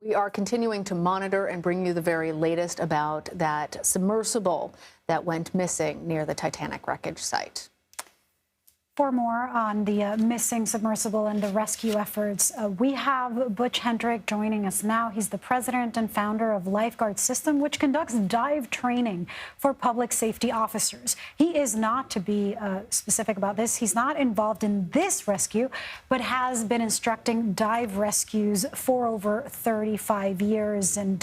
We are continuing to monitor and bring you the very latest about that submersible that went missing near the Titanic wreckage site. For more on the missing submersible and the rescue efforts, we have Butch Hendrick joining us now. He's the president and founder of Lifeguard Systems, which conducts dive training for public safety officers. He is not, to be specific about this, he's not involved in this rescue, but has been instructing dive rescues for over 35 years. And,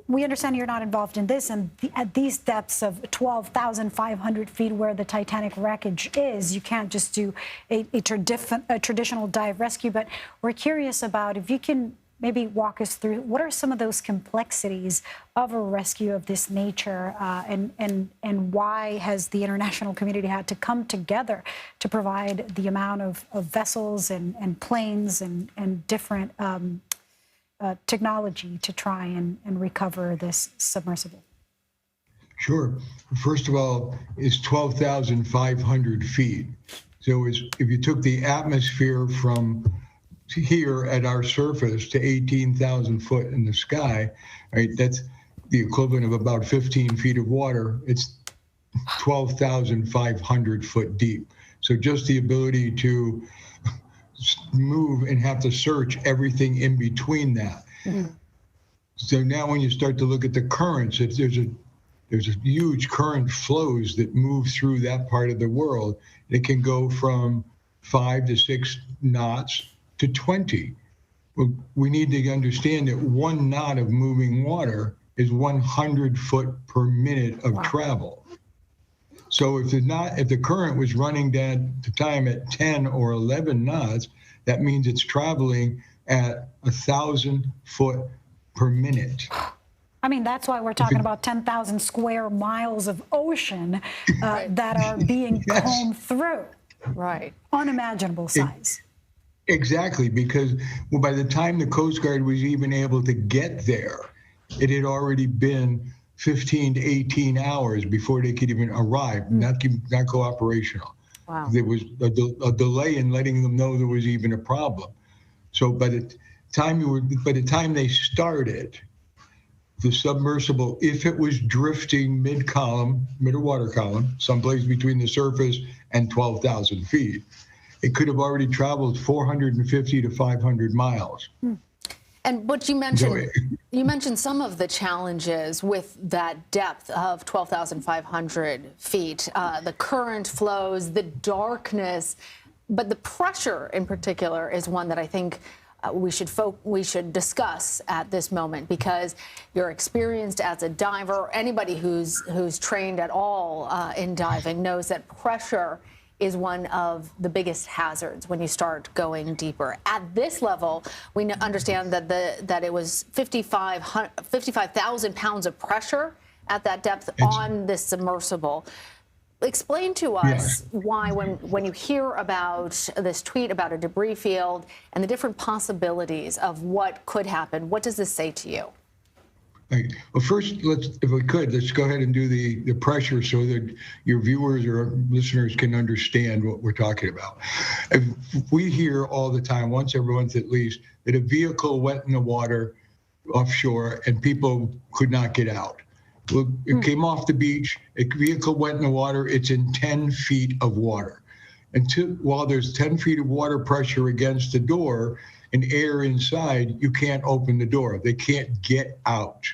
we understand you're not involved in this, and at these depths of 12,500 feet where the Titanic wreckage is, you can't just do a traditional dive rescue. But we're curious about if you can maybe walk us through what are some of those complexities of a rescue of this nature, and why has the international community had to come together to provide the amount of vessels and planes and different technology to try and recover this submersible? Sure. First of all, it's 12,500 feet. So if you took the atmosphere from here at our surface to 18,000 foot in the sky, right, that's the equivalent of about 15 feet of water. It's 12,500 foot deep. So just the ability to move and have to search everything in between that. Mm-hmm. So now when you start to look at the currents, if there's a huge current flows that move through that part of the world. It can go from 5 to 6 knots to 20. Well, we need to understand that 1 knot of moving water is 100 foot per minute of travel. So if the current was running down the time at 10 or 11 knots, that means it's traveling at 1,000 foot per minute. I mean, that's why we're talking about 10,000 square miles of ocean that are being combed through. Right. Unimaginable size. Exactly, because by the time the Coast Guard was even able to get there, it had already been 15 to 18 hours before they could even arrive, not go operational. Wow. There was a delay in letting them know there was even a problem. So by the time they started, the submersible, if it was drifting mid-water column, someplace between the surface and 12,000 feet, it could have already traveled 450 to 500 miles. And what you mentioned some of the challenges with that depth of 12,500 feet, the current flows, the darkness, but the pressure in particular is one that I think we should discuss at this moment, because you're experienced as a diver. Anybody who's trained at all in diving knows that pressure is one of the biggest hazards when you start going deeper. At this level, we understand that it was 55,000 pounds of pressure at that depth on this submersible. Explain to us why, when you hear about this tweet about a debris field and the different possibilities of what could happen, what does this say to you? Right. Well, first, if we could, let's go ahead and do the pressure so that your viewers or listeners can understand what we're talking about. We hear all the time, once every month at least, that a vehicle went in the water offshore and people could not get out. Well, it came off the beach, a vehicle went in the water, it's in 10 feet of water. While there's 10 feet of water pressure against the door and air inside, you can't open the door. They can't get out.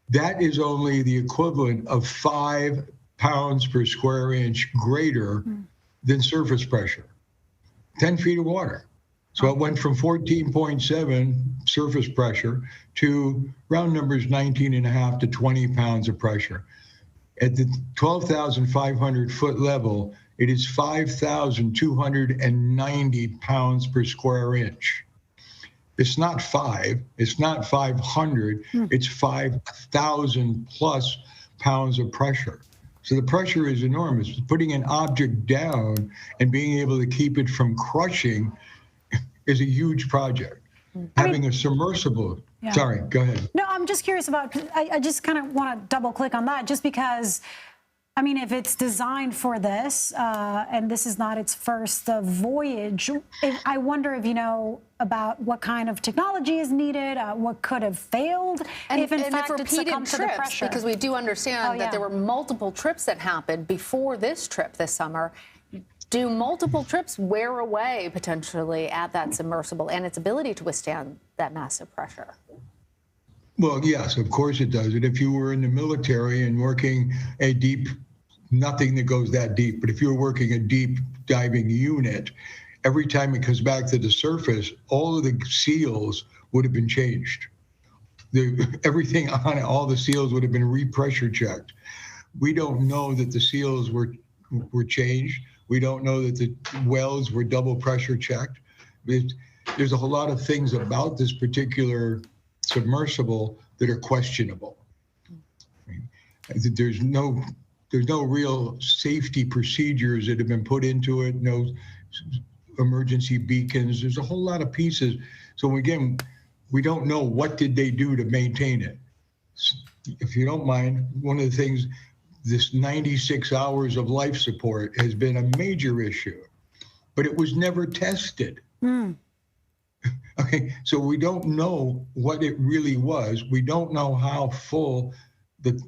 That is only the equivalent of 5 pounds per square inch greater than surface pressure. 10 feet of water. So it went from 14.7 surface pressure to round numbers 19.5 to 20 pounds of pressure. At the 12,500 foot level, it is 5,290 pounds per square inch. It's not 5, it's not 500, it's 5,000 plus pounds of pressure. So the pressure is enormous. Putting an object down and being able to keep it from crushing is a huge project. Having a submersible, sorry, go ahead. No, I'm just curious about, I just kind of want to double click on that, just because, I mean, if it's designed for this, and this is not its first voyage, I wonder if you know about what kind of technology is needed, what could have failed, if in fact it's succumbed to the pressure. Because we do understand that there were multiple trips that happened before this trip this summer. Do multiple trips wear away potentially at that submersible and its ability to withstand that massive pressure? Well, yes, of course it does. And if you were in the military and working a deep, nothing that goes that deep, but if you were working a deep diving unit, every time it comes back to the surface, all of the seals would have been changed. Everything on it, all the seals would have been re-pressure checked. We don't know that the seals were changed. We don't know that the wells were double pressure checked. There's a whole lot of things about this particular submersible that are questionable. There's no real safety procedures that have been put into it, no emergency beacons. There's a whole lot of pieces. So again, we don't know what did they do to maintain it. If you don't mind, one of the things, this 96 hours of life support has been a major issue, but it was never tested. Okay, so we don't know what it really was. We don't know how full the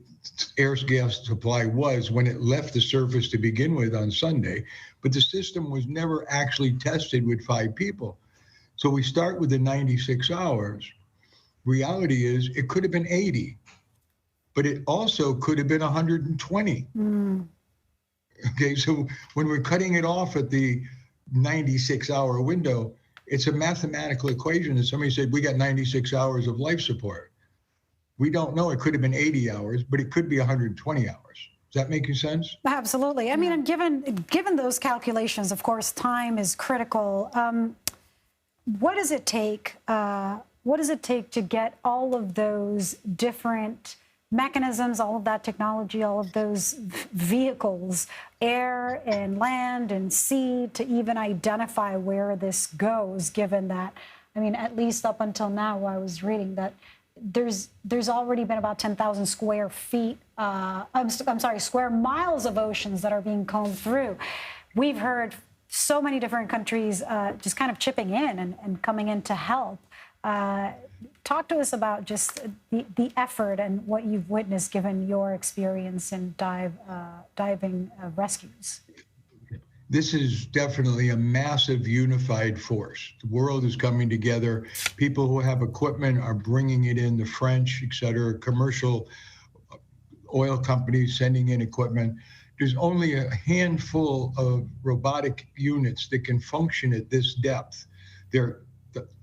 air gas supply was when it left the surface to begin with on Sunday, but the system was never actually tested with 5 people. So we start with the 96 hours. Reality is it could have been 80, but it also could have been 120. Okay, so when we're cutting it off at the 96-hour window, it's a mathematical equation that somebody said, we got 96 hours of life support. We don't know. It could have been 80 hours, but it could be 120 hours. Does that make sense? Absolutely. I mean, and given those calculations, of course, time is critical. What does it take? What does it take to get all of those different mechanisms, all of that technology, all of those vehicles, air and land and sea, to even identify where this goes, given that, I mean, at least up until now, I was reading that there's already been about 10,000 square feet, I'm sorry, square miles of oceans that are being combed through. We've heard so many different countries just kind of chipping in and coming in to help. Talk to us about just the effort and what you've witnessed given your experience in diving rescues. This is definitely a massive unified force. The world is coming together. People who have equipment are bringing it in, the French, et cetera, commercial oil companies sending in equipment. There's only a handful of robotic units that can function at this depth. The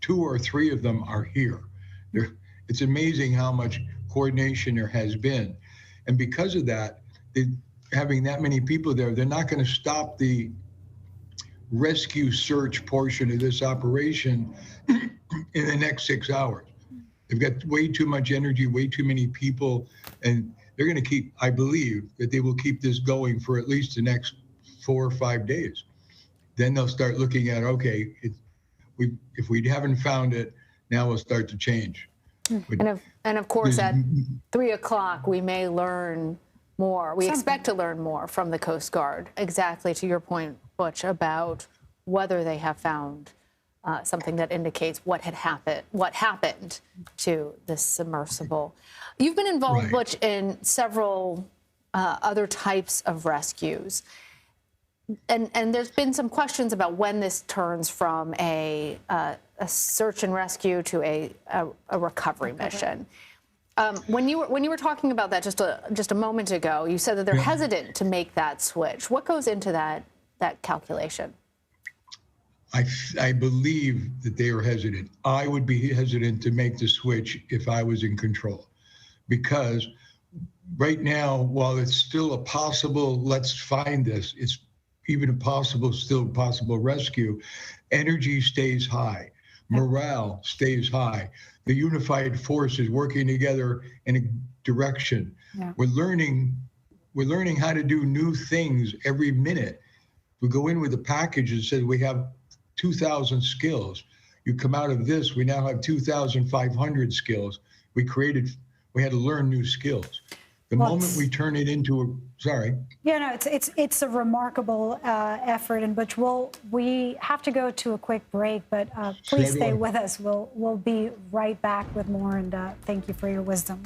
2 or 3 of them are here. It's amazing how much coordination there has been. And because of that, having that many people there, they're not going to stop the rescue search portion of this operation in the next 6 hours. They've got way too much energy, way too many people, and they're going to keep, I believe, that they will keep this going for at least the next 4 or 5 days. Then they'll start looking at, okay, if we haven't found it, now we'll start to change. And of course, at 3 o'clock, we may learn more. We expect to learn more from the Coast Guard, exactly to your point, Butch, about whether they have found something that indicates what happened to this submersible. You've been involved, Butch, in several other types of rescues. And there's been some questions about when this turns from a search and rescue to a recovery mission. When you were talking about that just a moment ago, you said that they're hesitant to make that switch. What goes into that calculation? I believe that they are hesitant. I would be hesitant to make the switch if I was in control, because right now, while it's still a possible, let's find this, it's even still possible rescue, energy stays high, morale stays high. The unified force is working together in a direction. Yeah. We're learning how to do new things every minute. We go in with a package that says we have 2,000 skills. You come out of this, we now have 2,500 skills. We had to learn new skills. The Well, moment we turn it into a, sorry. Yeah, no, it's a remarkable effort, and Butch, we have to go to a quick break, but please stay with us. We'll be right back with more, and thank you for your wisdom.